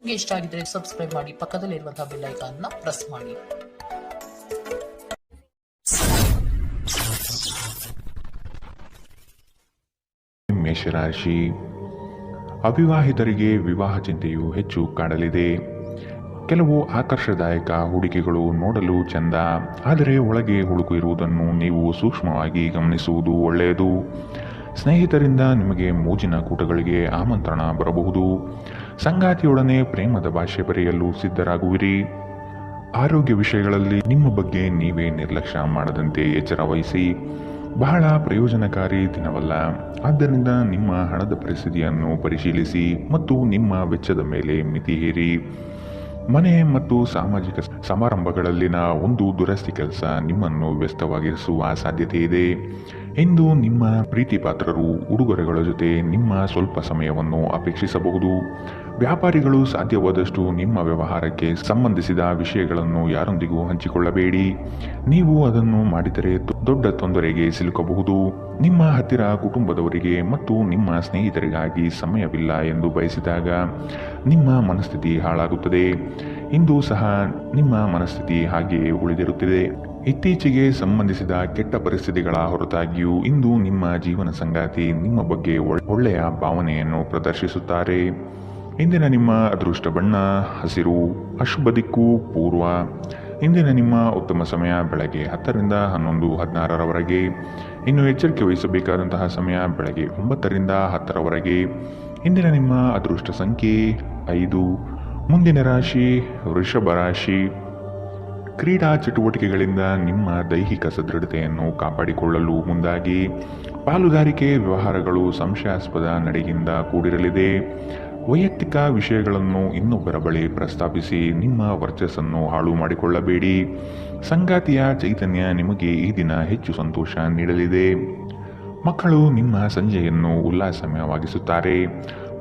ನಿಮಗೆ ಇಷ್ಟ ಆಗಿದ್ರೆ ಸಬ್ಸ್ಕ್ರೈಬ್ ಮಾಡಿ, ಪಕ್ಕದಲ್ಲಿರುವಂತಹ ಬೆಲ್ ಐಕಾನ್ ನ ಪ್ರೆಸ್ ಮಾಡಿ. ಮೇಷರಾಶಿ. ಅವಿವಾಹಿತರಿಗೆ ವಿವಾಹ ಚಿಂತೆಯು ಹೆಚ್ಚು ಕಾಡಲಿದೆ. ಕೆಲವು ಆಕರ್ಷದಾಯಕ ಹೂಡಿಕೆಗಳು ನೋಡಲು ಚೆಂದ, ಆದರೆ ಒಳಗೆ ಹುಳುಕು ಇರುವುದನ್ನು ನೀವು ಸೂಕ್ಷ್ಮವಾಗಿ ಗಮನಿಸುವುದು ಒಳ್ಳೆಯದು. ಸ್ನೇಹಿತರಿಂದ ನಿಮಗೆ ಮೋಜಿನ ಕೂಟಗಳಿಗೆ ಆಮಂತ್ರಣ ಬರಬಹುದು. ಸಂಗಾತಿಯೊಡನೆ ಪ್ರೇಮದ ಭಾಷೆ ಬರೆಯಲು ಸಿದ್ಧರಾಗುವಿರಿ. ಆರೋಗ್ಯ ವಿಷಯಗಳಲ್ಲಿ ನಿಮ್ಮ ಬಗ್ಗೆ ನೀವೇ ನಿರ್ಲಕ್ಷ್ಯ ಮಾಡದಂತೆ ಎಚ್ಚರ ವಹಿಸಿ. ಬಹಳ ಪ್ರಯೋಜನಕಾರಿ ದಿನವಲ್ಲ, ಆದ್ದರಿಂದ ನಿಮ್ಮ ಹಣದ ಪರಿಸ್ಥಿತಿಯನ್ನು ಪರಿಶೀಲಿಸಿ ಮತ್ತು ನಿಮ್ಮ ವೆಚ್ಚದ ಮೇಲೆ ಮಿತಿ ಹೇರಿ. ಮನೆ ಮತ್ತು ಸಾಮಾಜಿಕ ಸಮಾರಂಭಗಳಲ್ಲಿನ ಒಂದು ದುರಸ್ತಿ ಕೆಲಸ ನಿಮ್ಮನ್ನು ವ್ಯಸ್ತವಾಗಿರಿಸುವ ಸಾಧ್ಯತೆ ಇದೆ. ಇಂದು ನಿಮ್ಮ ಪ್ರೀತಿ ಪಾತ್ರರು ಉಡುಗೊರೆಗಳ ಜೊತೆ ನಿಮ್ಮ ಸ್ವಲ್ಪ ಸಮಯವನ್ನು ಅಪೇಕ್ಷಿಸಬಹುದು. ವ್ಯಾಪಾರಿಗಳು ಸಾಧ್ಯವಾದಷ್ಟು ನಿಮ್ಮ ವ್ಯವಹಾರಕ್ಕೆ ಸಂಬಂಧಿಸಿದ ವಿಷಯಗಳನ್ನು ಯಾರೊಂದಿಗೂ ಹಂಚಿಕೊಳ್ಳಬೇಡಿ. ನೀವು ಅದನ್ನು ಮಾಡಿದರೆ ದೊಡ್ಡ ತೊಂದರೆಗೆ ಸಿಲುಕಬಹುದು. ನಿಮ್ಮ ಹತ್ತಿರ ಕುಟುಂಬದವರಿಗೆ ಮತ್ತು ನಿಮ್ಮ ಸ್ನೇಹಿತರಿಗಾಗಿ ಸಮಯವಿಲ್ಲ ಎಂದು ಬಯಸಿದಾಗ ನಿಮ್ಮ ಮನಸ್ಥಿತಿ ಹಾಳಾಗುತ್ತದೆ. ಇಂದು ಸಹ ನಿಮ್ಮ ಮನಸ್ಥಿತಿ ಹಾಗೆಯೇ ಉಳಿದಿರುತ್ತದೆ. ಇತ್ತೀಚೆಗೆ ಸಂಬಂಧಿಸಿದ ಕೆಟ್ಟ ಪರಿಸ್ಥಿತಿಗಳ ಹೊರತಾಗಿಯೂ ಇಂದು ನಿಮ್ಮ ಜೀವನ ಸಂಗಾತಿ ನಿಮ್ಮ ಬಗ್ಗೆ ಒಳ್ಳೆಯ ಭಾವನೆಯನ್ನು ಪ್ರದರ್ಶಿಸುತ್ತಾರೆ. ಇಂದಿನ ನಿಮ್ಮ ಅದೃಷ್ಟ ಬಣ್ಣ ಹಸಿರು, ಅಶುಭ ದಿಕ್ಕು ಪೂರ್ವ. ಇಂದಿನ ನಿಮ್ಮ ಉತ್ತಮ ಸಮಯ ಬೆಳಗ್ಗೆ 10ರಿಂದ 11:16ರವರೆಗೆ. ಇನ್ನು ಎಚ್ಚರಿಕೆ ವಹಿಸಬೇಕಾದಂತಹ ಸಮಯ ಬೆಳಗ್ಗೆ 9ರಿಂದ 10ರವರೆಗೆ. ಇಂದಿನ ನಿಮ್ಮ ಅದೃಷ್ಟ ಸಂಖ್ಯೆ 5. ಮುಂದಿನ ರಾಶಿ ವೃಷಭ ರಾಶಿ. ಕ್ರೀಡಾ ಚಟುವಟಿಕೆಗಳಿಂದ ನಿಮ್ಮ ದೈಹಿಕ ಸದೃಢತೆಯನ್ನು ಕಾಪಾಡಿಕೊಳ್ಳಲು ಮುಂದಾಗಿ. ಪಾಲುದಾರಿಕೆ ವ್ಯವಹಾರಗಳು ಸಂಶಯಾಸ್ಪದ ನಡೆಯಿಂದ ಕೂಡಿರಲಿದೆ. ವೈಯಕ್ತಿಕ ವಿಷಯಗಳನ್ನು ಇನ್ನೊಬ್ಬರ ಬಳಿ ಪ್ರಸ್ತಾಪಿಸಿ ನಿಮ್ಮ ವರ್ಚಸ್ಸನ್ನು ಹಾಳು ಮಾಡಿಕೊಳ್ಳಬೇಡಿ. ಸಂಗಾತಿಯ ಚೈತನ್ಯ ನಿಮಗೆ ಈ ದಿನ ಹೆಚ್ಚು ಸಂತೋಷ ನೀಡಲಿದೆ. ಮಕ್ಕಳು ನಿಮ್ಮ ಸಂಜೆಯನ್ನು ಉಲ್ಲಾಸಮಯವಾಗಿಸುತ್ತಾರೆ.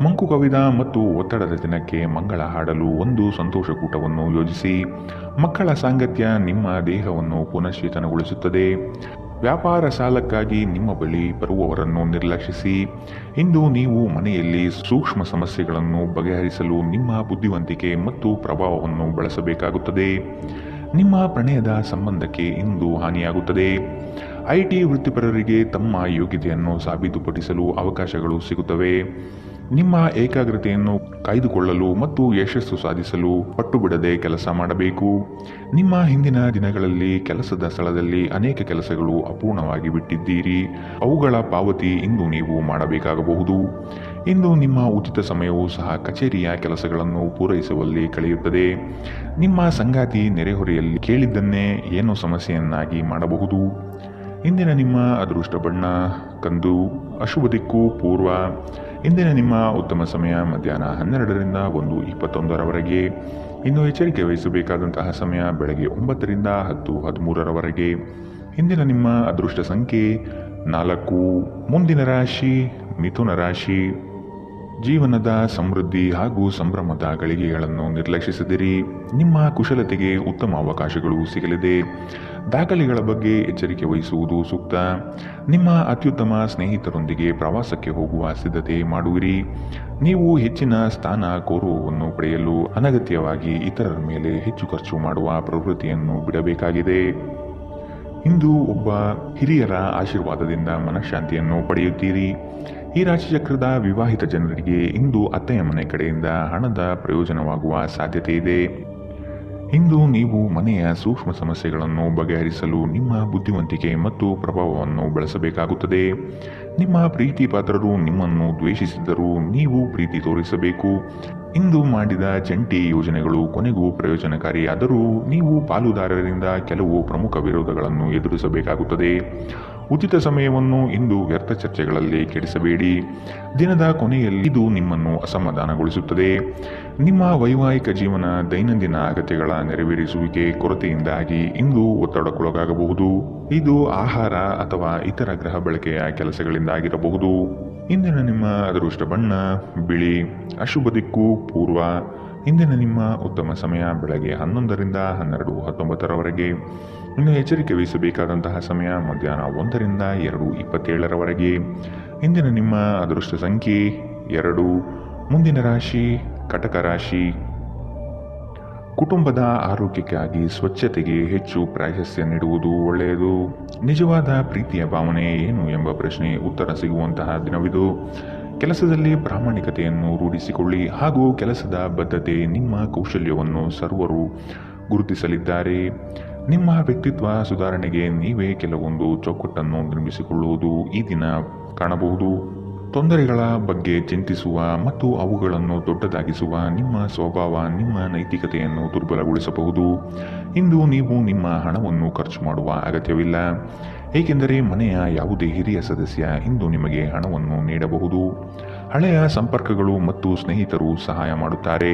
ಮಂಕು ಕವಿದ ಮತ್ತು ಒತ್ತಡದ ದಿನಕ್ಕೆ ಮಂಗಳ ಹಾಡಲು ಒಂದು ಸಂತೋಷಕೂಟವನ್ನು ಯೋಜಿಸಿ. ಮಕ್ಕಳ ಸಾಂಗತ್ಯ ನಿಮ್ಮ ದೇಹವನ್ನು ಪುನಶ್ಚೇತನಗೊಳಿಸುತ್ತದೆ. ವ್ಯಾಪಾರ ಸಾಲಕ್ಕಾಗಿ ನಿಮ್ಮ ಬಳಿ ಬರುವವರನ್ನು ನಿರ್ಲಕ್ಷಿಸಿ. ಇಂದು ನೀವು ಮನೆಯಲ್ಲಿ ಸೂಕ್ಷ್ಮ ಸಮಸ್ಯೆಗಳನ್ನು ಬಗೆಹರಿಸಲು ನಿಮ್ಮ ಬುದ್ಧಿವಂತಿಕೆ ಮತ್ತು ಪ್ರಭಾವವನ್ನು ಬಳಸಬೇಕಾಗುತ್ತದೆ. ನಿಮ್ಮ ಪ್ರಣಯದ ಸಂಬಂಧಕ್ಕೆ ಇಂದು ಹಾನಿಯಾಗುತ್ತದೆ. ಐಟಿ ವೃತ್ತಿಪರರಿಗೆ ತಮ್ಮ ಯೋಗ್ಯತೆಯನ್ನು ಸಾಬೀತುಪಡಿಸಲು ಅವಕಾಶಗಳು ಸಿಗುತ್ತವೆ. ನಿಮ್ಮ ಏಕಾಗ್ರತೆಯನ್ನು ಕಾಯ್ದುಕೊಳ್ಳಲು ಮತ್ತು ಯಶಸ್ಸು ಸಾಧಿಸಲು ಪಟ್ಟು ಬಿಡದೆ ಕೆಲಸ ಮಾಡಬೇಕು. ನಿಮ್ಮ ಹಿಂದಿನ ದಿನಗಳಲ್ಲಿ ಕೆಲಸದ ಸ್ಥಳದಲ್ಲಿ ಅನೇಕ ಕೆಲಸಗಳು ಅಪೂರ್ಣವಾಗಿ ಬಿಟ್ಟಿದ್ದೀರಿ. ಅವುಗಳ ಪಾವತಿ ಇಂದು ನೀವು ಮಾಡಬೇಕಾಗಬಹುದು. ಇಂದು ನಿಮ್ಮ ಉಚಿತ ಸಮಯವೂ ಸಹ ಕಚೇರಿಯ ಕೆಲಸಗಳನ್ನು ಪೂರೈಸುವಲ್ಲಿ ಕಳೆಯುತ್ತದೆ. ನಿಮ್ಮ ಸಂಗಾತಿ ನೆರೆಹೊರೆಯಲ್ಲಿ ಕೇಳಿದ್ದನ್ನೇ ಏನೋ ಸಮಸ್ಯೆಯನ್ನಾಗಿ ಮಾಡಬಹುದು. ಇಂದಿನ ನಿಮ್ಮ ಅದೃಷ್ಟ ಬಣ್ಣ ಕಂದು, ಅಶುಭ ದಿಕ್ಕು ಪೂರ್ವ. ಇಂದಿನ ನಿಮ್ಮ ಉತ್ತಮ ಸಮಯ ಮಧ್ಯಾಹ್ನ 12ರಿಂದ 1:21ರವರೆಗೆ. ಇನ್ನು ಎಚ್ಚರಿಕೆ ವಹಿಸಬೇಕಾದಂತಹ ಸಮಯ ಬೆಳಗ್ಗೆ 9ರಿಂದ 10:13ರವರೆಗೆ. ಇಂದಿನ ನಿಮ್ಮ ಅದೃಷ್ಟ ಸಂಖ್ಯೆ 4. ಮುಂದಿನ ರಾಶಿ ಮಿಥುನ ರಾಶಿ. ಜೀವನದ ಸಮೃದ್ಧಿ ಹಾಗೂ ಸಂಭ್ರಮದ ಗಳಿಗೆಗಳನ್ನು ನಿರ್ಲಕ್ಷಿಸದಿರಿ. ನಿಮ್ಮ ಕುಶಲತೆಗೆ ಉತ್ತಮ ಅವಕಾಶಗಳು ಸಿಗಲಿದೆ. ದಾಖಲೆಗಳ ಬಗ್ಗೆ ಎಚ್ಚರಿಕೆ ವಹಿಸುವುದು ಸೂಕ್ತ. ನಿಮ್ಮ ಅತ್ಯುತ್ತಮ ಸ್ನೇಹಿತರೊಂದಿಗೆ ಪ್ರವಾಸಕ್ಕೆ ಹೋಗುವ ಸಿದ್ಧತೆ ಮಾಡುವಿರಿ. ನೀವು ಹೆಚ್ಚಿನ ಸ್ಥಾನ ಗೌರವವನ್ನು ಪಡೆಯಲು ಅನಗತ್ಯವಾಗಿ ಇತರರ ಮೇಲೆ ಹೆಚ್ಚು ಖರ್ಚು ಮಾಡುವ ಪ್ರವೃತ್ತಿಯನ್ನು ಬಿಡಬೇಕಾಗಿದೆ. ಇಂದು ಒಬ್ಬ ಹಿರಿಯರ ಆಶೀರ್ವಾದದಿಂದ ಮನಃಶಾಂತಿಯನ್ನು ಪಡೆಯುತ್ತೀರಿ. ಈ ರಾಶಿಚಕ್ರದ ವಿವಾಹಿತ ಜನರಿಗೆ ಇಂದು ಅತ್ತೆಯ ಮನೆ ಕಡೆಯಿಂದ ಹಣದ ಪ್ರಯೋಜನವಾಗುವ ಸಾಧ್ಯತೆ ಇದೆ. ಇಂದು ನೀವು ಮನೆಯ ಸೂಕ್ಷ್ಮ ಸಮಸ್ಯೆಗಳನ್ನು ಬಗೆಹರಿಸಲು ನಿಮ್ಮ ಬುದ್ಧಿವಂತಿಕೆ ಮತ್ತು ಪ್ರಭಾವವನ್ನು ಬಳಸಬೇಕಾಗುತ್ತದೆ. ನಿಮ್ಮ ಪ್ರೀತಿ ಪಾತ್ರರು ನಿಮ್ಮನ್ನು ದ್ವೇಷಿಸಿದರೂ ನೀವು ಪ್ರೀತಿ ತೋರಿಸಬೇಕು. ಇಂದು ಮಾಡಿದ ಜಂಟಿ ಯೋಜನೆಗಳು ಕೊನೆಗೂ ಪ್ರಯೋಜನಕಾರಿಯಾದರೂ ನೀವು ಪಾಲುದಾರರಿಂದ ಕೆಲವು ಪ್ರಮುಖ ವಿರೋಧಗಳನ್ನು ಎದುರಿಸಬೇಕಾಗುತ್ತದೆ. ಉಚಿತ ಸಮಯವನ್ನು ಇಂದು ವ್ಯರ್ಥ ಚರ್ಚೆಗಳಲ್ಲಿ ಕೆಡಿಸಬೇಡಿ. ದಿನದ ಕೊನೆಯಲ್ಲಿ ಇದು ನಿಮ್ಮನ್ನು ಅಸಮಾಧಾನಗೊಳಿಸುತ್ತದೆ. ನಿಮ್ಮ ವೈವಾಹಿಕ ಜೀವನ ದೈನಂದಿನ ಅಗತ್ಯಗಳ ನೆರವೇರಿಸುವಿಕೆ ಕೊರತೆಯಿಂದಾಗಿ ಇಂದು ಒತ್ತಡಕ್ಕೊಳಗಾಗಬಹುದು. ಇದು ಆಹಾರ ಅಥವಾ ಇತರ ಗೃಹ ಬಳಕೆಯ ಕೆಲಸಗಳಿಂದಾಗಿರಬಹುದು. ಇಂದಿನ ನಿಮ್ಮ ಅದೃಷ್ಟ ಬಣ್ಣ ಬಿಳಿ, ಅಶುಭ ದಿಕ್ಕು ಪೂರ್ವ. ಇಂದಿನ ನಿಮ್ಮ ಉತ್ತಮ ಸಮಯ ಬೆಳಗ್ಗೆ 11ರಿಂದ 12:19ರವರೆಗೆ. ಇನ್ನು ಎಚ್ಚರಿಕೆ ವಹಿಸಬೇಕಾದಂತಹ ಸಮಯ ಮಧ್ಯಾಹ್ನ 1ರಿಂದ 2:27ರವರೆಗೆ. ಇಂದಿನ ನಿಮ್ಮ ಅದೃಷ್ಟ ಸಂಖ್ಯೆ 2. ಮುಂದಿನ ರಾಶಿ ಕಟಕ ರಾಶಿ. ಕುಟುಂಬದ ಆರೋಗ್ಯಕ್ಕಾಗಿ ಸ್ವಚ್ಛತೆಗೆ ಹೆಚ್ಚು ಪ್ರಾಶಸ್ತ್ಯ ನೀಡುವುದು ಒಳ್ಳೆಯದು. ನಿಜವಾದ ಪ್ರೀತಿಯ ಭಾವನೆ ಏನು ಎಂಬ ಪ್ರಶ್ನೆ ಉತ್ತರ ಸಿಗುವಂತಹ ದಿನವಿದು. ಕೆಲಸದಲ್ಲಿ ಪ್ರಾಮಾಣಿಕತೆಯನ್ನು ರೂಢಿಸಿಕೊಳ್ಳಿ ಹಾಗೂ ಕೆಲಸದ ಬದ್ಧತೆ ನಿಮ್ಮ ಕೌಶಲ್ಯವನ್ನು ಸರ್ವರು ಗುರುತಿಸಲಿದ್ದಾರೆ. ನಿಮ್ಮ ವ್ಯಕ್ತಿತ್ವ ಸುಧಾರಣೆಗೆ ನೀವೇ ಕೆಲವೊಂದು ಚೌಕಟ್ಟನ್ನು ನಿರ್ಮಿಸಿಕೊಳ್ಳುವುದು ಈ ದಿನ ಕಾಣಬಹುದು. ತೊಂದರೆಗಳ ಬಗ್ಗೆ ಚಿಂತಿಸುವ ಮತ್ತು ಅವುಗಳನ್ನು ದೊಡ್ಡದಾಗಿಸುವ ನಿಮ್ಮ ಸ್ವಭಾವ ನಿಮ್ಮ ನೈತಿಕತೆಯನ್ನು ದುರ್ಬಲಗೊಳಿಸಬಹುದು. ಇಂದು ನೀವು ನಿಮ್ಮ ಹಣವನ್ನು ಖರ್ಚು ಮಾಡುವ ಅಗತ್ಯವಿಲ್ಲ, ಏಕೆಂದರೆ ಮನೆಯ ಯಾವುದೇ ಹಿರಿಯ ಸದಸ್ಯ ಇಂದು ನಿಮಗೆ ಹಣವನ್ನು ನೀಡಬಹುದು. ಹಳೆಯ ಸಂಪರ್ಕಗಳು ಮತ್ತು ಸ್ನೇಹಿತರು ಸಹಾಯ ಮಾಡುತ್ತಾರೆ.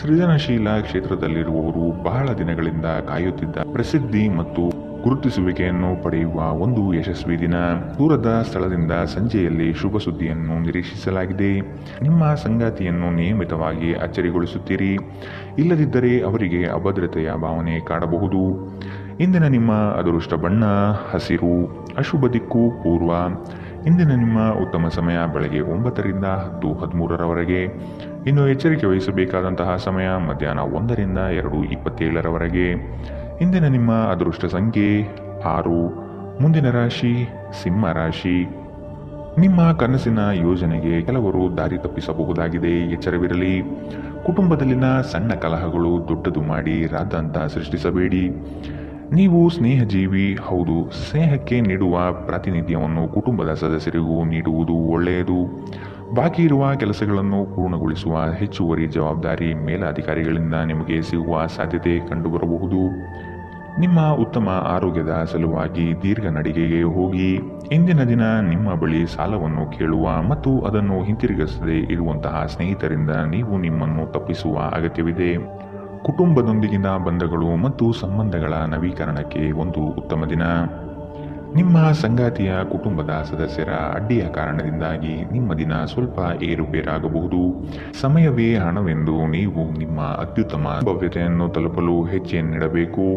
ಸೃಜನಶೀಲ ಕ್ಷೇತ್ರದಲ್ಲಿರುವವರು ಬಹಳ ದಿನಗಳಿಂದ ಕಾಯುತ್ತಿದ್ದ ಪ್ರಸಿದ್ಧಿ ಮತ್ತು ಗುರುತಿಸುವಿಕೆಯನ್ನು ಪಡೆಯುವ ಒಂದು ಯಶಸ್ವಿ ದಿನ. ದೂರದ ಸ್ಥಳದಿಂದ ಸಂಜೆಯಲ್ಲಿ ಶುಭ ಸುದ್ದಿಯನ್ನು ನಿರೀಕ್ಷಿಸಲಾಗಿದೆ. ನಿಮ್ಮ ಸಂಗಾತಿಯನ್ನು ನಿಯಮಿತವಾಗಿ ಅಚ್ಚರಿಗೊಳಿಸುತ್ತೀರಿ, ಇಲ್ಲದಿದ್ದರೆ ಅವರಿಗೆ ಅಭದ್ರತೆಯ ಭಾವನೆ ಕಾಡಬಹುದು. ಇಂದಿನ ನಿಮ್ಮ ಅದೃಷ್ಟ ಬಣ್ಣ ಹಸಿರು, ಅಶುಭ ದಿಕ್ಕು ಪೂರ್ವ. ಇಂದಿನ ನಿಮ್ಮ ಉತ್ತಮ ಸಮಯ ಬೆಳಗ್ಗೆ 9ರಿಂದ 10:13ರವರೆಗೆ. ಇನ್ನು ಎಚ್ಚರಿಕೆ ವಹಿಸಬೇಕಾದಂತಹ ಸಮಯ ಮಧ್ಯಾಹ್ನ 1ರಿಂದ 2:27ರವರೆಗೆ. ಇಂದಿನ ನಿಮ್ಮ ಅದೃಷ್ಟ ಸಂಖ್ಯೆ 6. ಮುಂದಿನ ರಾಶಿ ಸಿಂಹ ರಾಶಿ. ನಿಮ್ಮ ಕನಸಿನ ಯೋಜನೆಗೆ ಕೆಲವರು ದಾರಿ ತಪ್ಪಿಸಬಹುದಾಗಿದೆ, ಎಚ್ಚರವಿರಲಿ. ಕುಟುಂಬದಲ್ಲಿನ ಸಣ್ಣ ಕಲಹಗಳು ದೊಡ್ಡದು ಮಾಡಿ ರಾದ್ಧಾಂತ ಸೃಷ್ಟಿಸಬೇಡಿ. ನೀವು ಸ್ನೇಹಜೀವಿ ಹೌದು, ಸ್ನೇಹಕ್ಕೆ ನೀಡುವ ಪ್ರಾತಿನಿಧ್ಯವನ್ನು ಕುಟುಂಬದ ಸದಸ್ಯರಿಗೂ ನೀಡುವುದು ಒಳ್ಳೆಯದು. ಬಾಕಿ ಇರುವ ಕೆಲಸಗಳನ್ನು ಪೂರ್ಣಗೊಳಿಸುವ ಹೆಚ್ಚುವರಿ ಜವಾಬ್ದಾರಿ ಮೇಲಾಧಿಕಾರಿಗಳಿಂದ ನಿಮಗೆ ಸಿಗುವ ಸಾಧ್ಯತೆ ಕಂಡುಬರಬಹುದು. ನಿಮ್ಮ ಉತ್ತಮ ಆರೋಗ್ಯದ ಸಲುವಾಗಿ ದೀರ್ಘ ನಡಿಗೆಗೆ ಹೋಗಿ. ಇಂದಿನ ದಿನ ನಿಮ್ಮ ಬಳಿ ಸಾಲವನ್ನು ಕೇಳುವ ಮತ್ತು ಅದನ್ನು ಹಿಂತಿರುಗಿಸದೆ ಇರುವಂತಹ ಸ್ನೇಹಿತರಿಂದ ನೀವು ನಿಮ್ಮನ್ನು ತಪ್ಪಿಸುವ ಅಗತ್ಯವಿದೆ. ಕುಟುಂಬದೊಂದಿಗಿನ ಬಂಧಗಳು ಮತ್ತು ಸಂಬಂಧಗಳ ನವೀಕರಣಕ್ಕೆ ಒಂದು ಉತ್ತಮ ದಿನ. ನಿಮ್ಮ ಸಂಗಾತಿಯ ಕುಟುಂಬದ ಸದಸ್ಯರ ಅಡ್ಡಿಯ ಕಾರಣದಿಂದಾಗಿ ನಿಮ್ಮ ದಿನ ಸ್ವಲ್ಪ ಏರುಪೇರಾಗಬಹುದು. ಸಮಯವೇ ಹಣವೆಂದು ನೀವು ನಿಮ್ಮ ಅತ್ಯುತ್ತಮ ಭವ್ಯತೆಯನ್ನು ತಲುಪಲು ಹೆಜ್ಜೆಯನ್ನಿಡಬೇಕು.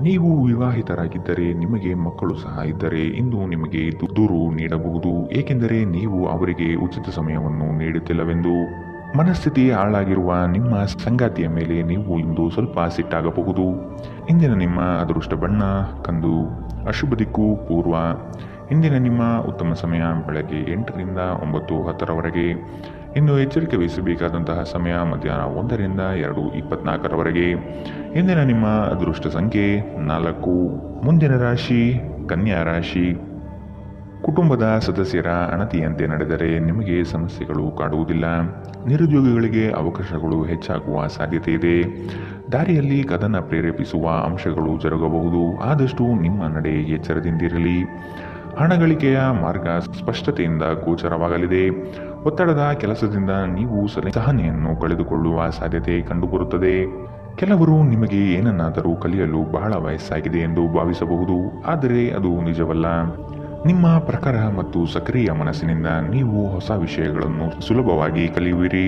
ನೀವು ವಿವಾಹಿತರಾಗಿದ್ದರೆ ನಿಮಗೆ ಮಕ್ಕಳು ಸಹ ಇದ್ದರೆ ಇಂದು ನಿಮಗೆ ದೂರು ನೀಡಬಹುದು, ಏಕೆಂದರೆ ನೀವು ಅವರಿಗೆ ಉಚಿತ ಸಮಯವನ್ನು ನೀಡುತ್ತಿಲ್ಲವೆಂದು. ಮನಸ್ಥಿತಿ ಹಾಳಾಗಿರುವ ನಿಮ್ಮ ಸಂಗಾತಿಯ ಮೇಲೆ ನೀವು ಇಂದು ಸ್ವಲ್ಪ ಸಿಟ್ಟಾಗಬಹುದು. ಇಂದಿನ ನಿಮ್ಮ ಅದೃಷ್ಟ ಬಣ್ಣ ಕಂದು, ಅಶುಭ ದಿಕ್ಕು ಪೂರ್ವ. ಇಂದಿನ ನಿಮ್ಮ ಉತ್ತಮ ಸಮಯ ಬೆಳಗ್ಗೆ 8ರಿಂದ 9:10ರವರೆಗೆ. ಇನ್ನು ಎಚ್ಚರಿಕೆ ವಹಿಸಬೇಕಾದಂತಹ ಸಮಯ ಮಧ್ಯಾಹ್ನ 1ರಿಂದ 2:24ರವರೆಗೆ. ಇಂದಿನ ನಿಮ್ಮ ಅದೃಷ್ಟ ಸಂಖ್ಯೆ 4. ಮುಂದಿನ ರಾಶಿ ಕನ್ಯಾ ರಾಶಿ. ಕುಟುಂಬದ ಸದಸ್ಯರ ಅಣತಿಯಂತೆ ನಡೆದರೆ ನಿಮಗೆ ಸಮಸ್ಯೆಗಳು ಕಾಡುವುದಿಲ್ಲ. ನಿರುದ್ಯೋಗಿಗಳಿಗೆ ಅವಕಾಶಗಳು ಹೆಚ್ಚಾಗುವ ಸಾಧ್ಯತೆ ಇದೆ. ದಾರಿಯಲ್ಲಿ ಕದನ ಪ್ರೇರೇಪಿಸುವ ಅಂಶಗಳು ಜರುಗಬಹುದು, ಆದಷ್ಟು ನಿಮ್ಮ ನಡೆ ಎಚ್ಚರದಿಂದಿರಲಿ. ಹಣಗಳಿಕೆಯ ಮಾರ್ಗ ಸ್ಪಷ್ಟತೆಯಿಂದ ಗೋಚರವಾಗಲಿದೆ. ಒತ್ತಡದ ಕೆಲಸದಿಂದ ನೀವು ಸಹನೆಯನ್ನು ಕಳೆದುಕೊಳ್ಳುವ ಸಾಧ್ಯತೆ ಕಂಡುಬರುತ್ತದೆ. ಕೆಲವರು ನಿಮಗೆ ಏನನ್ನಾದರೂ ಕಲಿಯಲು ಬಹಳ ವಯಸ್ಸಾಗಿದೆ ಎಂದು ಭಾವಿಸಬಹುದು, ಆದರೆ ಅದು ನಿಜವಲ್ಲ. ನಿಮ್ಮ ಪ್ರಖರ ಮತ್ತು ಸಕ್ರಿಯ ಮನಸ್ಸಿನಿಂದ ನೀವು ಹೊಸ ವಿಷಯಗಳನ್ನು ಸುಲಭವಾಗಿ ಕಲಿಯುವಿರಿ.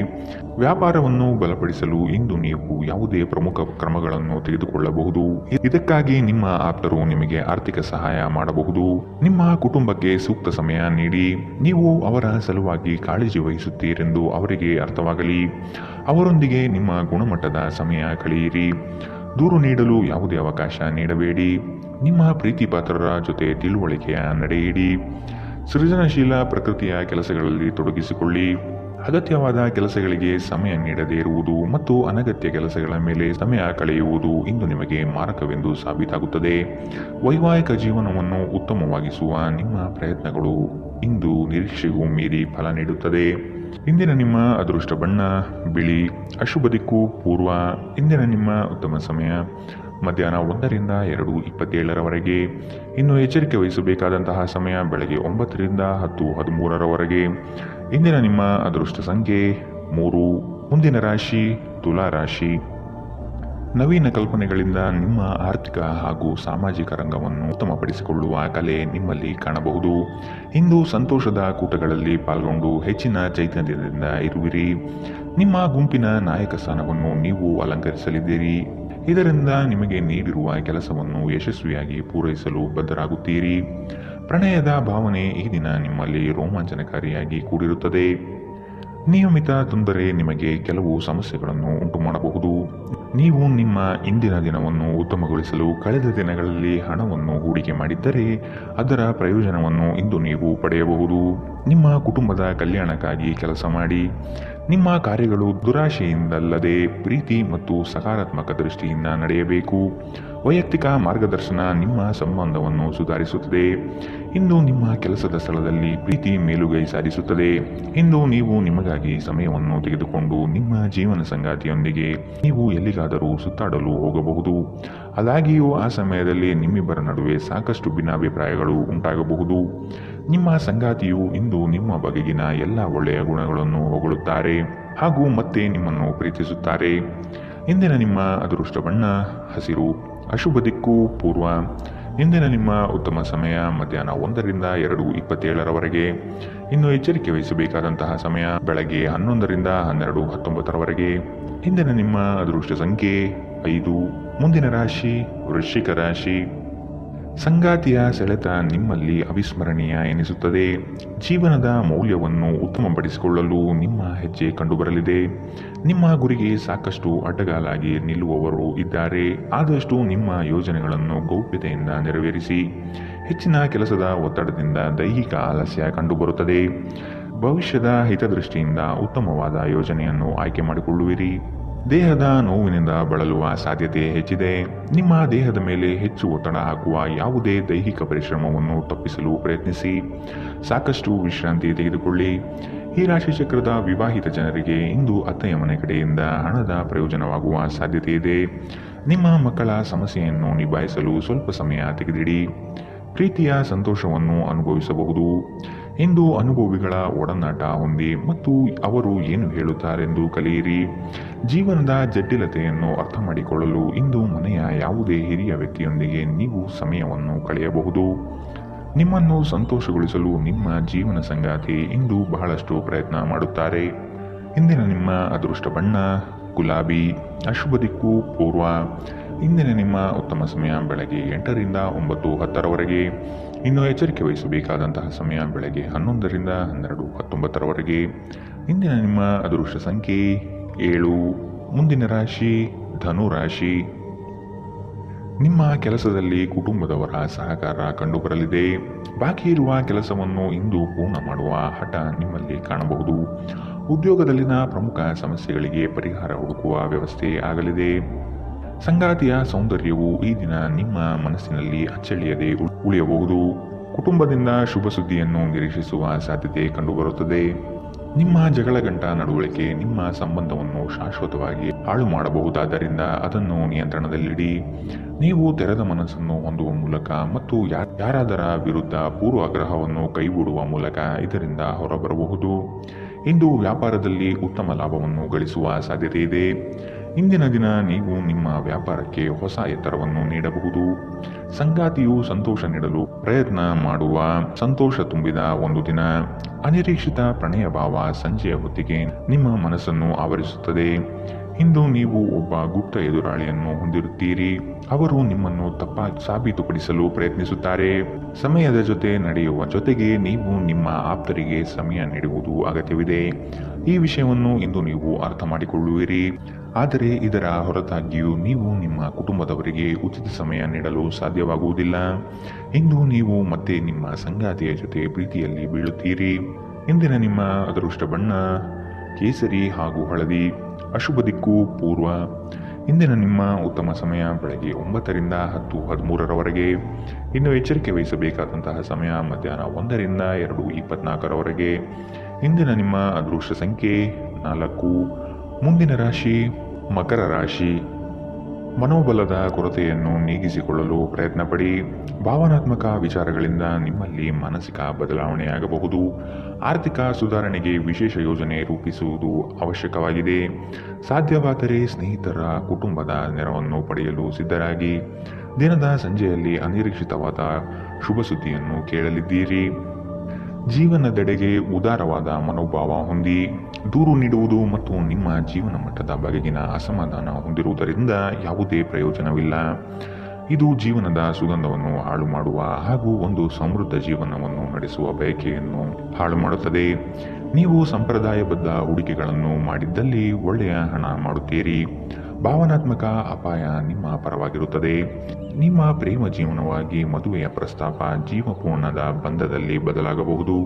ವ್ಯಾಪಾರವನ್ನು ಬಲಪಡಿಸಲು ಇಂದು ನೀವು ಯಾವುದೇ ಪ್ರಮುಖ ಕ್ರಮಗಳನ್ನು ತೆಗೆದುಕೊಳ್ಳಬಹುದು. ಇದಕ್ಕಾಗಿ ನಿಮ್ಮ ಆಪ್ತರು ನಿಮಗೆ ಆರ್ಥಿಕ ಸಹಾಯ ಮಾಡಬಹುದು. ನಿಮ್ಮ ಕುಟುಂಬಕ್ಕೆ ಸೂಕ್ತ ಸಮಯ ನೀಡಿ. ನೀವು ಅವರ ಸಲುವಾಗಿ ಕಾಳಜಿ ವಹಿಸುತ್ತೀರೆಂದು ಅವರಿಗೆ ಅರ್ಥವಾಗಲಿ. ಅವರೊಂದಿಗೆ ನಿಮ್ಮ ಗುಣಮಟ್ಟದ ಸಮಯ ಕಳೆಯಿರಿ. ದೂರು ನೀಡಲು ಯಾವುದೇ ಅವಕಾಶ ನೀಡಬೇಡಿ. ನಿಮ್ಮ ಪ್ರೀತಿ ಪಾತ್ರರ ಜೊತೆ ತಿಳುವಳಿಕೆಯ ನಡೆಯಿರಿ. ಸೃಜನಶೀಲ ಪ್ರಕೃತಿಯ ಕೆಲಸಗಳಲ್ಲಿ ತೊಡಗಿಸಿಕೊಳ್ಳಿ. ಅಗತ್ಯವಾದ ಕೆಲಸಗಳಿಗೆ ಸಮಯ ನೀಡದೇ ಇರುವುದು ಮತ್ತು ಅನಗತ್ಯ ಕೆಲಸಗಳ ಮೇಲೆ ಸಮಯ ಕಳೆಯುವುದು ಇಂದು ನಿಮಗೆ ಮಾರಕವೆಂದು ಸಾಬೀತಾಗುತ್ತದೆ. ವೈವಾಹಿಕ ಜೀವನವನ್ನು ಉತ್ತಮವಾಗಿಸುವ ನಿಮ್ಮ ಪ್ರಯತ್ನಗಳು ಇಂದು ನಿರೀಕ್ಷೆಗೂ ಮೀರಿ ಫಲ ನೀಡುತ್ತದೆ. ಇಂದಿನ ನಿಮ್ಮ ಅದೃಷ್ಟ ಬಣ್ಣ ಬಿಳಿ, ಅಶುಭ ದಿಕ್ಕು ಪೂರ್ವ. ಇಂದಿನ ನಿಮ್ಮ ಉತ್ತಮ ಸಮಯ ಮಧ್ಯಾಹ್ನ 1ರಿಂದ 2:27ರವರೆಗೆ. ಇನ್ನು ಎಚ್ಚರಿಕೆ ವಹಿಸಬೇಕಾದಂತಹ ಸಮಯ ಬೆಳಗ್ಗೆ 9ರಿಂದ 10:13ರವರೆಗೆ. ಇಂದಿನ ನಿಮ್ಮ ಅದೃಷ್ಟ ಸಂಖ್ಯೆ 3. ಮುಂದಿನ ರಾಶಿ ತುಲಾ ರಾಶಿ. ನವೀನ ಕಲ್ಪನೆಗಳಿಂದ ನಿಮ್ಮ ಆರ್ಥಿಕ ಹಾಗೂ ಸಾಮಾಜಿಕ ರಂಗವನ್ನು ಉತ್ತಮಪಡಿಸಿಕೊಳ್ಳುವ ಕಲೆ ನಿಮ್ಮಲ್ಲಿ ಕಾಣಬಹುದು. ಇಂದು ಸಂತೋಷದ ಕೂಟಗಳಲ್ಲಿ ಪಾಲ್ಗೊಂಡು ಹೆಚ್ಚಿನ ಚೈತನ್ಯದಿಂದ ಇರುವಿರಿ. ನಿಮ್ಮ ಗುಂಪಿನ ನಾಯಕ ಸ್ಥಾನವನ್ನು ನೀವು ಅಲಂಕರಿಸಲಿದ್ದೀರಿ. ಇದರಿಂದ ನಿಮಗೆ ನೀಡಿರುವ ಕೆಲಸವನ್ನು ಯಶಸ್ವಿಯಾಗಿ ಪೂರೈಸಲು ಬದ್ಧರಾಗುತ್ತೀರಿ. ಪ್ರಣಯದ ಭಾವನೆ ಈ ದಿನ ನಿಮ್ಮಲ್ಲಿ ರೋಮಾಂಚನಕಾರಿಯಾಗಿ ಕೂಡಿರುತ್ತದೆ. ನಿಯಮಿತ ತೊಂದರೆ ನಿಮಗೆ ಕೆಲವು ಸಮಸ್ಯೆಗಳನ್ನು ಉಂಟು ಮಾಡಬಹುದು. ನೀವು ನಿಮ್ಮ ಇಂದಿನ ದಿನವನ್ನು ಉತ್ತಮಗೊಳಿಸಲು ಕಳೆದ ದಿನಗಳಲ್ಲಿ ಹಣವನ್ನು ಹೂಡಿಕೆ ಮಾಡಿದ್ದರೆ ಅದರ ಪ್ರಯೋಜನವನ್ನು ಇಂದು ನೀವು ಪಡೆಯಬಹುದು. ನಿಮ್ಮ ಕುಟುಂಬದ ಕಲ್ಯಾಣಕ್ಕಾಗಿ ಕೆಲಸ ಮಾಡಿ. ನಿಮ್ಮ ಕಾರ್ಯಗಳು ದುರಾಶೆಯಿಂದಲ್ಲದೆ ಪ್ರೀತಿ ಮತ್ತು ಸಕಾರಾತ್ಮಕ ದೃಷ್ಟಿಯಿಂದ ನಡೆಯಬೇಕು. ವೈಯಕ್ತಿಕ ಮಾರ್ಗದರ್ಶನ ನಿಮ್ಮ ಸಂಬಂಧವನ್ನು ಸುಧಾರಿಸುತ್ತದೆ. ಇಂದು ನಿಮ್ಮ ಕೆಲಸದ ಸ್ಥಳದಲ್ಲಿ ಪ್ರೀತಿ ಮೇಲುಗೈ ಸಾಧಿಸುತ್ತದೆ. ಇಂದು ನೀವು ನಿಮಗಾಗಿ ಸಮಯವನ್ನು ತೆಗೆದುಕೊಂಡು ನಿಮ್ಮ ಜೀವನ ಸಂಗಾತಿಯೊಂದಿಗೆ ನೀವು ಎಲ್ಲಿಗಾದರೂ ಸುತ್ತಾಡಲು ಹೋಗಬಹುದು. ಆದಾಗ್ಯೂ ಆ ಸಮಯದಲ್ಲಿ ನಿಮ್ಮಿಬ್ಬರ ನಡುವೆ ಸಾಕಷ್ಟು ಭಿನ್ನಾಭಿಪ್ರಾಯಗಳು ಉಂಟಾಗಬಹುದು. ನಿಮ್ಮ ಸಂಗಾತಿಯು ಇಂದು ನಿಮ್ಮ ಬಗೆಗಿನ ಎಲ್ಲ ಒಳ್ಳೆಯ ಗುಣಗಳನ್ನು ಹೊಗಳುತ್ತಾರೆ ಹಾಗೂ ಮತ್ತೆ ನಿಮ್ಮನ್ನು ಪ್ರೀತಿಸುತ್ತಾರೆ. ಇಂದಿನ ನಿಮ್ಮ ಅದೃಷ್ಟ ಬಣ್ಣ ಹಸಿರು. ಅಶುಭ ದಿಕ್ಕು ಪೂರ್ವ. ಇಂದಿನ ನಿಮ್ಮ ಉತ್ತಮ ಸಮಯ ಮಧ್ಯಾಹ್ನ 1ರಿಂದ 2:27 ಇನ್ನು ಎಚ್ಚರಿಕೆ ವಹಿಸಬೇಕಾದಂತಹ ಸಮಯ ಬೆಳಗ್ಗೆ 11ರಿಂದ 12:19 ಇಂದಿನ ನಿಮ್ಮ ಅದೃಷ್ಟ ಸಂಖ್ಯೆ 5. ಮುಂದಿನ ರಾಶಿ ವೃಶ್ಚಿಕ ರಾಶಿ. ಸಂಗಾತಿಯ ಸೆಳೆತ ನಿಮ್ಮಲ್ಲಿ ಅವಿಸ್ಮರಣೀಯ ಎನಿಸುತ್ತದೆ. ಜೀವನದ ಮೌಲ್ಯವನ್ನು ಉತ್ತಮಪಡಿಸಿಕೊಳ್ಳಲು ನಿಮ್ಮ ಹೆಜ್ಜೆ ಕಂಡುಬರಲಿದೆ. ನಿಮ್ಮ ಗುರಿಗೆ ಸಾಕಷ್ಟು ಅಡ್ಡಗಾಲಾಗಿ ನಿಲ್ಲುವವರು ಇದ್ದಾರೆ. ಆದಷ್ಟು ನಿಮ್ಮ ಯೋಜನೆಗಳನ್ನು ಗೌಪ್ಯತೆಯಿಂದ ನೆರವೇರಿಸಿ. ಹೆಚ್ಚಿನ ಕೆಲಸದ ಒತ್ತಡದಿಂದ ದೈಹಿಕ ಆಲಸ್ಯ ಕಂಡುಬರುತ್ತದೆ. ಭವಿಷ್ಯದ ಹಿತದೃಷ್ಟಿಯಿಂದ ಉತ್ತಮವಾದ ಯೋಜನೆಯನ್ನು ಆಯ್ಕೆ ಮಾಡಿಕೊಳ್ಳುವಿರಿ. ದೇಹದ ನೋವಿನಿಂದ ಬಳಲುವ ಸಾಧ್ಯತೆ ಹೆಚ್ಚಿದೆ. ನಿಮ್ಮ ದೇಹದ ಮೇಲೆ ಹೆಚ್ಚು ಒತ್ತಡ ಹಾಕುವ ಯಾವುದೇ ದೈಹಿಕ ಪರಿಶ್ರಮವನ್ನು ತಪ್ಪಿಸಲು ಪ್ರಯತ್ನಿಸಿ. ಸಾಕಷ್ಟು ವಿಶ್ರಾಂತಿ ತೆಗೆದುಕೊಳ್ಳಿ. ಈ ರಾಶಿಚಕ್ರದ ವಿವಾಹಿತ ಜನರಿಗೆ ಇಂದು ಅತ್ತೆಯ ಮನೆ ಕಡೆಯಿಂದ ಹಣದ ಪ್ರಯೋಜನವಾಗುವ ಸಾಧ್ಯತೆ ಇದೆ. ನಿಮ್ಮ ಮಕ್ಕಳ ಸಮಸ್ಯೆಯನ್ನು ನಿಭಾಯಿಸಲು ಸ್ವಲ್ಪ ಸಮಯ ತೆಗೆದಿಡಿ. ಪ್ರೀತಿಯ ಸಂತೋಷವನ್ನು ಅನುಭವಿಸಬಹುದು. ಇಂದು ಅನುಭವಿಗಳ ಒಡನಾಟ ಹೊಂದಿ ಮತ್ತು ಅವರು ಏನು ಹೇಳುತ್ತಾರೆಂದು ಕಲಿಯಿರಿ. ಜೀವನದ ಜಟಿಲತೆಯನ್ನು ಅರ್ಥ ಮಾಡಿಕೊಳ್ಳಲು ಇಂದು ಮನೆಯ ಯಾವುದೇ ಹಿರಿಯ ವ್ಯಕ್ತಿಯೊಂದಿಗೆ ನೀವು ಸಮಯವನ್ನು ಕಳೆಯಬಹುದು. ನಿಮ್ಮನ್ನು ಸಂತೋಷಗೊಳಿಸಲು ನಿಮ್ಮ ಜೀವನ ಸಂಗಾತಿ ಇಂದು ಬಹಳಷ್ಟು ಪ್ರಯತ್ನ ಮಾಡುತ್ತಾರೆ. ಇಂದಿನ ನಿಮ್ಮ ಅದೃಷ್ಟ ಬಣ್ಣ ಗುಲಾಬಿ. ಅಶುಭ ದಿಕ್ಕು ಪೂರ್ವ. ಇಂದಿನ ನಿಮ್ಮ ಉತ್ತಮ ಸಮಯ ಬೆಳಗ್ಗೆ 8ರಿಂದ 9:10 ಇನ್ನು ಎಚ್ಚರಿಕೆ ವಹಿಸಬೇಕಾದಂತಹ ಸಮಯ ಬೆಳಗ್ಗೆ 11ರಿಂದ 12:19 ಇಂದಿನ ನಿಮ್ಮ ಅದೃಷ್ಟ ಸಂಖ್ಯೆ 7. ಮುಂದಿನ ರಾಶಿ ಧನು ರಾಶಿ. ನಿಮ್ಮ ಕೆಲಸದಲ್ಲಿ ಕುಟುಂಬದವರ ಸಹಕಾರ ಕಂಡುಬರಲಿದೆ. ಬಾಕಿ ಇರುವ ಕೆಲಸವನ್ನು ಇಂದು ಪೂರ್ಣ ಮಾಡುವ ಹಠ ನಿಮ್ಮಲ್ಲಿ ಕಾಣಬಹುದು. ಉದ್ಯೋಗದಲ್ಲಿನ ಪ್ರಮುಖ ಸಮಸ್ಯೆಗಳಿಗೆ ಪರಿಹಾರ ಹುಡುಕುವ ವ್ಯವಸ್ಥೆ ಆಗಲಿದೆ. ಸಂಗಾತಿಯ ಸೌಂದರ್ಯವು ಈ ದಿನ ನಿಮ್ಮ ಮನಸ್ಸಿನಲ್ಲಿ ಅಚ್ಚಳಿಯದೆ ಉಳಿಯಬಹುದು. ಕುಟುಂಬದಿಂದ ಶುಭ ಸುದ್ದಿಯನ್ನು ನಿರೀಕ್ಷಿಸುವ ಸಾಧ್ಯತೆ ಕಂಡುಬರುತ್ತದೆ. ನಿಮ್ಮ ಜಗಳಗಂಟ ನಡವಳಿಕೆ ನಿಮ್ಮ ಸಂಬಂಧವನ್ನು ಶಾಶ್ವತವಾಗಿ ಹಾಳು ಮಾಡಬಹುದಾದ್ದರಿಂದ ಅದನ್ನು ನಿಯಂತ್ರಣದಲ್ಲಿಡಿ. ನೀವು ತೆರೆದ ಮನಸ್ಸನ್ನು ಹೊಂದುವ ಮೂಲಕ ಮತ್ತು ಯಾರಾದರ ವಿರುದ್ಧ ಪೂರ್ವಾಗ್ರಹವನ್ನು ಕೈಬಿಡುವ ಮೂಲಕ ಇದರಿಂದ ಹೊರಬರಬಹುದು. ಇಂದು ವ್ಯಾಪಾರದಲ್ಲಿ ಉತ್ತಮ ಲಾಭವನ್ನು ಗಳಿಸುವ ಸಾಧ್ಯತೆ ಇದೆ. ಇಂದಿನ ದಿನ ನೀವು ನಿಮ್ಮ ವ್ಯಾಪಾರಕ್ಕೆ ಹೊಸ ಎತ್ತರವನ್ನು ನೀಡಬಹುದು. ಸಂಗಾತಿಯು ಸಂತೋಷ ನೀಡಲು ಪ್ರಯತ್ನ ಮಾಡುವ ಸಂತೋಷ ತುಂಬಿದ ಒಂದು ದಿನ. ಅನಿರೀಕ್ಷಿತ ಪ್ರಣಯ ಭಾವ ಸಂಜೆಯ ಹೊತ್ತಿಗೆ ನಿಮ್ಮ ಮನಸ್ಸನ್ನು ಆವರಿಸುತ್ತದೆ. ಇಂದು ನೀವು ಒಬ್ಬ ಗುಪ್ತ ಎದುರಾಳಿಯನ್ನು ಹೊಂದಿರುತ್ತೀರಿ. ಅವರು ನಿಮ್ಮನ್ನು ತಪ್ಪಾಗಿ ಸಾಬೀತುಪಡಿಸಲು ಪ್ರಯತ್ನಿಸುತ್ತಾರೆ. ಸಮಯದ ಜೊತೆ ನಡೆಯುವ ಜೊತೆಗೆ ನೀವು ನಿಮ್ಮ ಆಪ್ತರಿಗೆ ಸಮಯ ನೀಡುವುದು ಅಗತ್ಯವಿದೆ. ಈ ವಿಷಯವನ್ನು ಇಂದು ನೀವು ಅರ್ಥ ಮಾಡಿಕೊಳ್ಳುವಿರಿ. ಆದರೆ ಇದರ ಹೊರತಾಗಿಯೂ ನೀವು ನಿಮ್ಮ ಕುಟುಂಬದವರಿಗೆ ಉಚಿತ ಸಮಯ ನೀಡಲು ಸಾಧ್ಯವಾಗುವುದಿಲ್ಲ. ಇಂದು ನೀವು ಮತ್ತೆ ನಿಮ್ಮ ಸಂಗಾತಿಯ ಜೊತೆ ಪ್ರೀತಿಯಲ್ಲಿ ಬೀಳುತ್ತೀರಿ. ಇಂದಿನ ನಿಮ್ಮ ಅದೃಷ್ಟ ಬಣ್ಣ ಕೇಸರಿ ಹಾಗೂ ಹಳದಿ. ಅಶುಭ ದಿಕ್ಕು ಪೂರ್ವ. ಇಂದಿನ ನಿಮ್ಮ ಉತ್ತಮ ಸಮಯ ಬೆಳಗ್ಗೆ 9ರಿಂದ 10:13 ಇನ್ನು ಎಚ್ಚರಿಕೆ ವಹಿಸಬೇಕಾದಂತಹ ಸಮಯ ಮಧ್ಯಾಹ್ನ 1ರಿಂದ 2:24 ಇಂದಿನ ನಿಮ್ಮ ಅದೃಷ್ಟ ಸಂಖ್ಯೆ 4. ಮುಂದಿನ ರಾಶಿ ಮಕರ ರಾಶಿ. ಮನೋಬಲದ ಕೊರತೆಯನ್ನು ನೀಗಿಸಿಕೊಳ್ಳಲು ಪ್ರಯತ್ನಪಡಿ. ಭಾವನಾತ್ಮಕ ವಿಚಾರಗಳಿಂದ ನಿಮ್ಮಲ್ಲಿ ಮಾನಸಿಕ ಬದಲಾವಣೆಯಾಗಬಹುದು. ಆರ್ಥಿಕ ಸುಧಾರಣೆಗೆ ವಿಶೇಷ ಯೋಜನೆ ರೂಪಿಸುವುದು ಅವಶ್ಯಕವಾಗಿದೆ. ಸಾಧ್ಯವಾದರೆ ಸ್ನೇಹಿತರ ಕುಟುಂಬದ ನೆರವನ್ನು ಪಡೆಯಲು ಸಿದ್ಧರಾಗಿ. ದಿನದ ಸಂಜೆಯಲ್ಲಿ ಅನಿರೀಕ್ಷಿತವಾದ ಶುಭ ಸುದ್ದಿಯನ್ನು ಕೇಳಲಿದ್ದೀರಿ. ಜೀವನದೆಡೆಗೆ ಉದಾರವಾದ ಮನೋಭಾವ ಹೊಂದಿ. ದೂರು ನೀಡುವುದು ಮತ್ತು ನಿಮ್ಮ ಜೀವನ ಮಟ್ಟದ ಬಗೆಗಿನ ಅಸಮಾಧಾನ ಹೊಂದಿರುವುದರಿಂದ ಯಾವುದೇ ಪ್ರಯೋಜನವಿಲ್ಲ. ಇದು ಜೀವನದ ಸುಗಂಧವನ್ನು ಹಾಳು ಮಾಡುವ ಹಾಗೂ ಒಂದು ಸಮೃದ್ಧ ಜೀವನವನ್ನು ನಡೆಸುವ ಬಯಕೆಯನ್ನು ಹಾಳು ಮಾಡುತ್ತದೆ. ನೀವು ಸಂಪ್ರದಾಯಬದ್ಧ ಹೂಡಿಕೆಗಳನ್ನು ಮಾಡಿದ್ದಲ್ಲಿ ಒಳ್ಳೆಯ ಹಣ ಮಾಡುತ್ತೀರಿ. ಭಾವನಾತ್ಮಕ ಅಪಾಯ ನಿಮ್ಮ ಪರವಾಗಿರುತ್ತದೆ. ನಿಮ್ಮ ಪ್ರೇಮ ಜೀವನವಾಗಿ ಮದುವೆಯ ಪ್ರಸ್ತಾಪ ಜೀವಪೂರ್ಣದ ಬಂಧದಲ್ಲಿ ಬದಲಾಗಬಹುದು.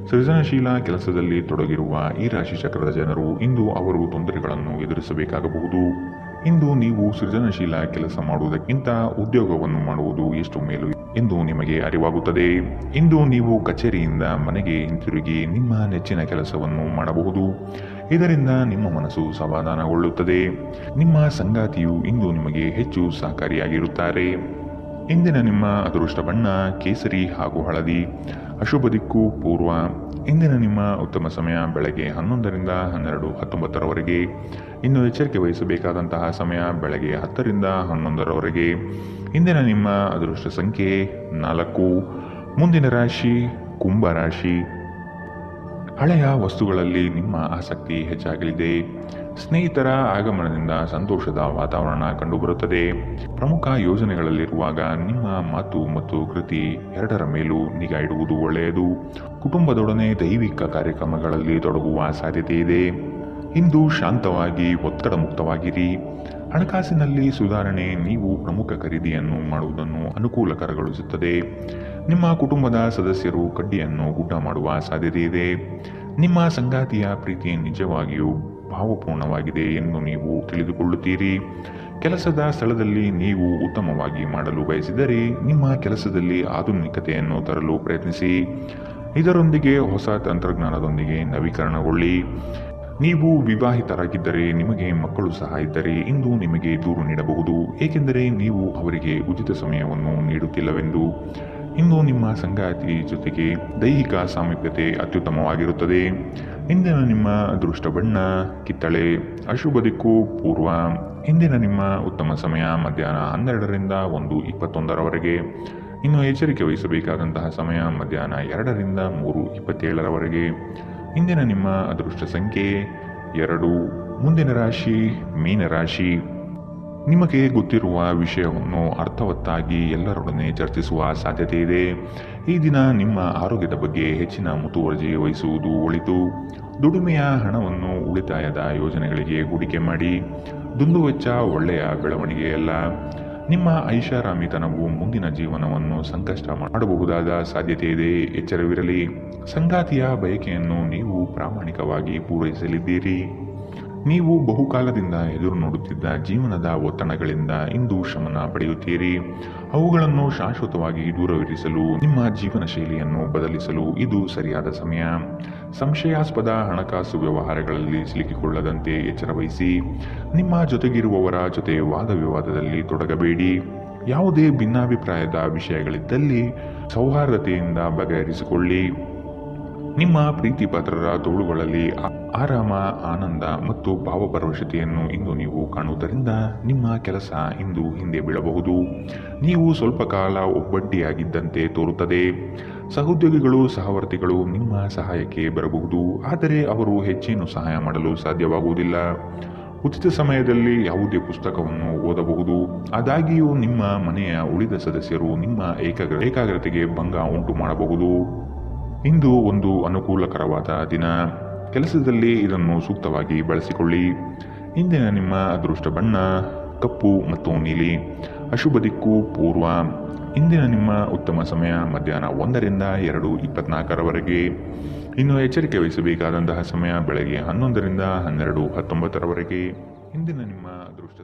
ಸೃಜನಶೀಲ ಕೆಲಸದಲ್ಲಿ ತೊಡಗಿರುವ ಈ ರಾಶಿ ಚಕ್ರದ ಜನರು ಇಂದು ಅವರು ತೊಂದರೆಗಳನ್ನು ಎದುರಿಸಬೇಕಾಗಬಹುದು. ಇಂದು ನೀವು ಸೃಜನಶೀಲ ಕೆಲಸ ಮಾಡುವುದಕ್ಕಿಂತ ಉದ್ಯೋಗವನ್ನು ಮಾಡುವುದು ಎಷ್ಟು ಮೇಲು ಎಂದು ನಿಮಗೆ ಅರಿವಾಗುತ್ತದೆ. ಇಂದು ನೀವು ಕಚೇರಿಯಿಂದ ಮನೆಗೆ ಹಿಂತಿರುಗಿ ನಿಮ್ಮ ನೆಚ್ಚಿನ ಕೆಲಸವನ್ನು ಮಾಡಬಹುದು. ಇದರಿಂದ ನಿಮ್ಮ ಮನಸ್ಸು ಸಮಾಧಾನಗೊಳ್ಳುತ್ತದೆ. ನಿಮ್ಮ ಸಂಗಾತಿಯು ಇಂದು ನಿಮಗೆ ಹೆಚ್ಚು ಸಹಕಾರಿಯಾಗಿರುತ್ತಾರೆ. ಇಂದಿನ ನಿಮ್ಮ ಅದೃಷ್ಟ ಬಣ್ಣ ಕೇಸರಿ ಹಾಗೂ ಹಳದಿ. ಅಶುಭ ದಿಕ್ಕು ಪೂರ್ವ. ಇಂದಿನ ನಿಮ್ಮ ಉತ್ತಮ ಸಮಯ ಬೆಳಗ್ಗೆ 11ರಿಂದ 12:19ರವರೆಗೆ. ಇನ್ನು ಎಚ್ಚರಿಕೆ ವಹಿಸಬೇಕಾದಂತಹ ಸಮಯ ಬೆಳಗ್ಗೆ 10ರಿಂದ 11ರವರೆಗೆ. ಇಂದಿನ ನಿಮ್ಮ ಅದೃಷ್ಟ ಸಂಖ್ಯೆ 4. ಮುಂದಿನ ರಾಶಿ ಕುಂಭ ರಾಶಿ. ಹಳೆಯ ವಸ್ತುಗಳಲ್ಲಿ ನಿಮ್ಮ ಆಸಕ್ತಿ ಹೆಚ್ಚಾಗಲಿದೆ. ಸ್ನೇಹಿತರ ಆಗಮನದಿಂದ ಸಂತೋಷದ ವಾತಾವರಣ ಕಂಡುಬರುತ್ತದೆ. ಪ್ರಮುಖ ಯೋಜನೆಗಳಲ್ಲಿರುವಾಗ ನಿಮ್ಮ ಮಾತು ಮತ್ತು ಕೃತಿ ಎರಡರ ಮೇಲೂ ನಿಗಾ ಇಡುವುದು ಒಳ್ಳೆಯದು. ಕುಟುಂಬದೊಡನೆ ದೈವಿಕ ಕಾರ್ಯಕ್ರಮಗಳಲ್ಲಿ ತೊಡಗುವ ಸಾಧ್ಯತೆ ಇದೆ. ಇಂದು ಶಾಂತವಾಗಿ ಒತ್ತಡ ಮುಕ್ತವಾಗಿರಿ. ಹಣಕಾಸಿನಲ್ಲಿ ಸುಧಾರಣೆ. ನೀವು ಪ್ರಮುಖ ಖರೀದಿಯನ್ನು ಮಾಡುವುದನ್ನು ಅನುಕೂಲಕರಗೊಳಿಸುತ್ತದೆ. ನಿಮ್ಮ ಕುಟುಂಬದ ಸದಸ್ಯರು ಕಡ್ಡಿಯನ್ನು ಗುಡ್ಡ ಮಾಡುವ ಸಾಧ್ಯತೆ ಇದೆ. ನಿಮ್ಮ ಸಂಗಾತಿಯ ಪ್ರೀತಿ ನಿಜವಾಗಿಯೂ ಭಾವಪೂರ್ಣವಾಗಿದೆ ಎಂದು ನೀವು ತಿಳಿದುಕೊಳ್ಳುತ್ತೀರಿ. ಕೆಲಸದ ಸ್ಥಳದಲ್ಲಿ ನೀವು ಉತ್ತಮವಾಗಿ ಮಾಡಲು ಬಯಸಿದರೆ ನಿಮ್ಮ ಕೆಲಸದಲ್ಲಿ ಆಧುನಿಕತೆಯನ್ನು ತರಲು ಪ್ರಯತ್ನಿಸಿ. ಇದರೊಂದಿಗೆ ಹೊಸ ತಂತ್ರಜ್ಞಾನದೊಂದಿಗೆ ನವೀಕರಣಗೊಳ್ಳಿ. ನೀವು ವಿವಾಹಿತರಾಗಿದ್ದರೆ ನಿಮಗೆ ಮಕ್ಕಳು ಸಹ ಇದ್ದರೆ ಇಂದು ನಿಮಗೆ ದೂರು ನೀಡಬಹುದು, ಏಕೆಂದರೆ ನೀವು ಅವರಿಗೆ ಉಚಿತ ಸಮಯವನ್ನು ನೀಡುತ್ತಿಲ್ಲವೆಂದು. ಇಂದು ನಿಮ್ಮ ಸಂಗಾತಿ ಜೊತೆಗೆ ದೈಹಿಕ ಸಾಮೀಪ್ಯತೆ ಅತ್ಯುತ್ತಮವಾಗಿರುತ್ತದೆ. ಇಂದಿನ ನಿಮ್ಮ ಅದೃಷ್ಟ ಬಣ್ಣ ಕಿತ್ತಳೆ. ಅಶುಭ ದಿಕ್ಕು ಪೂರ್ವ. ಇಂದಿನ ನಿಮ್ಮ ಉತ್ತಮ ಸಮಯ ಮಧ್ಯಾಹ್ನ 12ರಿಂದ 1:21ರವರೆಗೆ. ಇನ್ನು ಎಚ್ಚರಿಕೆ ವಹಿಸಬೇಕಾದಂತಹ ಸಮಯ ಮಧ್ಯಾಹ್ನ 2ರಿಂದ 3:27ರವರೆಗೆ. ಇಂದಿನ ನಿಮ್ಮ ಅದೃಷ್ಟ ಸಂಖ್ಯೆ 2. ಮುಂದಿನ ರಾಶಿ ಮೀನರಾಶಿ. ನಿಮಗೆ ಗೊತ್ತಿರುವ ವಿಷಯವನ್ನು ಅರ್ಥವತ್ತಾಗಿ ಎಲ್ಲರೊಡನೆ ಚರ್ಚಿಸುವ ಸಾಧ್ಯತೆ ಇದೆ. ಈ ದಿನ ನಿಮ್ಮ ಆರೋಗ್ಯದ ಬಗ್ಗೆ ಹೆಚ್ಚಿನ ಮುತುವರ್ಜಿ ವಹಿಸುವುದು ಒಳಿತು. ದುಡಿಮೆಯ ಹಣವನ್ನು ಉಳಿತಾಯದ ಯೋಜನೆಗಳಿಗೆ ಹೂಡಿಕೆ ಮಾಡಿ. ದುಂದುವೆಚ್ಚ ಒಳ್ಳೆಯ ಬೆಳವಣಿಗೆಯಲ್ಲ. ನಿಮ್ಮ ಐಷಾರಾಮಿತನವು ಮುಂದಿನ ಜೀವನವನ್ನು ಸಂಕಷ್ಟ ಮಾಡಬಹುದಾದ ಸಾಧ್ಯತೆ ಇದೆ. ಎಚ್ಚರವಿರಲಿ. ಸಂಗಾತಿಯ ಬಯಕೆಯನ್ನು ನೀವು ಪ್ರಾಮಾಣಿಕವಾಗಿ ಪೂರೈಸಲಿದ್ದೀರಿ. ನೀವು ಬಹುಕಾಲದಿಂದ ಎದುರು ನೋಡುತ್ತಿದ್ದ ಜೀವನದ ಒತ್ತಡಗಳಿಂದ ಇಂದು ಶಮನ ಪಡೆಯುತ್ತೀರಿ. ಅವುಗಳನ್ನು ಶಾಶ್ವತವಾಗಿ ದೂರವಿರಿಸಲು ನಿಮ್ಮ ಜೀವನ ಶೈಲಿಯನ್ನು ಬದಲಿಸಲು ಇದು ಸರಿಯಾದ ಸಮಯ. ಸಂಶಯಾಸ್ಪದ ಹಣಕಾಸು ವ್ಯವಹಾರಗಳಲ್ಲಿ ಸಿಲುಕಿಕೊಳ್ಳದಂತೆ ಎಚ್ಚರವಹಿಸಿ. ನಿಮ್ಮ ಜೊತೆಗಿರುವವರ ಜೊತೆ ವಾದ ವಿವಾದದಲ್ಲಿ ತೊಡಗಬೇಡಿ. ಯಾವುದೇ ಭಿನ್ನಾಭಿಪ್ರಾಯದ ವಿಷಯಗಳಿದ್ದಲ್ಲಿ ಸೌಹಾರ್ದತೆಯಿಂದ ಬಗೆಹರಿಸಿಕೊಳ್ಳಿ. ನಿಮ್ಮ ಪ್ರೀತಿ ಪಾತ್ರರ ತೋಳುಗಳಲ್ಲಿ ಆರಾಮ, ಆನಂದ ಮತ್ತು ಭಾವಪರವಶತೆಯನ್ನು ಇಂದು ನೀವು ಕಾಣುವುದರಿಂದ ನಿಮ್ಮ ಕೆಲಸ ಇಂದು ಹಿಂದೆ ಬೀಳಬಹುದು. ನೀವು ಸ್ವಲ್ಪ ಕಾಲ ಒಬ್ಬಂಟಿಯಾಗಿದ್ದಂತೆ ತೋರುತ್ತದೆ. ಸಹೋದ್ಯೋಗಿಗಳು, ಸಹವರ್ತಿಗಳು ನಿಮ್ಮ ಸಹಾಯಕ್ಕೆ ಬರಬಹುದು, ಆದರೆ ಅವರು ಹೆಚ್ಚೇನು ಸಹಾಯ ಮಾಡಲು ಸಾಧ್ಯವಾಗುವುದಿಲ್ಲ. ಉಚಿತ ಸಮಯದಲ್ಲಿ ಯಾವುದೇ ಪುಸ್ತಕವನ್ನು ಓದಬಹುದು. ಆದಾಗ್ಯೂ ನಿಮ್ಮ ಮನೆಯ ಉಳಿದ ಸದಸ್ಯರು ನಿಮ್ಮ ಏಕಾಗ್ರತೆಗೆ ಭಂಗ ಉಂಟು ಮಾಡಬಹುದು. ಇಂದು ಒಂದು ಅನುಕೂಲಕರವಾದ ದಿನ. ಕೆಲಸದಲ್ಲಿ ಇದನ್ನು ಸೂಕ್ತವಾಗಿ ಬಳಸಿಕೊಳ್ಳಿ. ಇಂದಿನ ನಿಮ್ಮ ಅದೃಷ್ಟ ಬಣ್ಣ ಕಪ್ಪು ಮತ್ತು ನೀಲಿ. ಅಶುಭ ದಿಕ್ಕು ಪೂರ್ವ. ಇಂದಿನ ನಿಮ್ಮ ಉತ್ತಮ ಸಮಯ ಮಧ್ಯಾಹ್ನ 1ರಿಂದ 2:24ರವರೆಗೆ. ಇನ್ನು ಎಚ್ಚರಿಕೆ ವಹಿಸಬೇಕಾದಂತಹ ಸಮಯ ಬೆಳಗ್ಗೆ 11ರಿಂದ 12:19ರವರೆಗೆ. ಇಂದಿನ ನಿಮ್ಮ ಅದೃಷ್ಟ